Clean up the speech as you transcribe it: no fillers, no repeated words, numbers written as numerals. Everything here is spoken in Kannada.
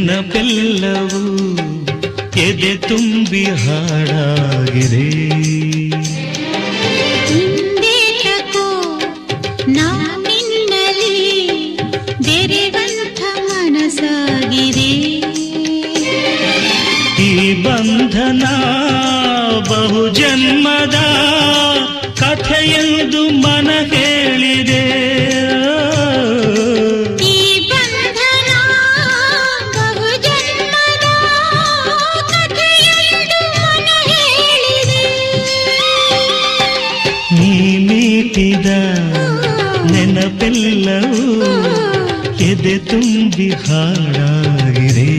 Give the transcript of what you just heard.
ನೆನಪೆಲ್ಲವೂ ಎದೆ ತುಂಬಿ ಹಾಡಾಗಿದೆ. ಹಿಂದೇಟಕೋ ನಾನಿನ್ನಲಿ ಬೆರೆವಂಥ ಮನಸಾಗಿದೆ. ಈ ಬಂಧನ ಬಹುಜನ್ಮದ ಕಥೆಯೆಂದು ಮನ ಹೇಳಿದೆ. ಈ ಬಂಧನ ಬಹುಜನ್ಮದ ಕಥೆಯೆಂದು ಮನ ಹೇಳಿದೆ. ನೀ ಮೀಟಿದ ನೆನಪೆಲ್ಲವೂ ಎದೆ ತುಂಬಿ ಹಾಡಾಗಿದೆ.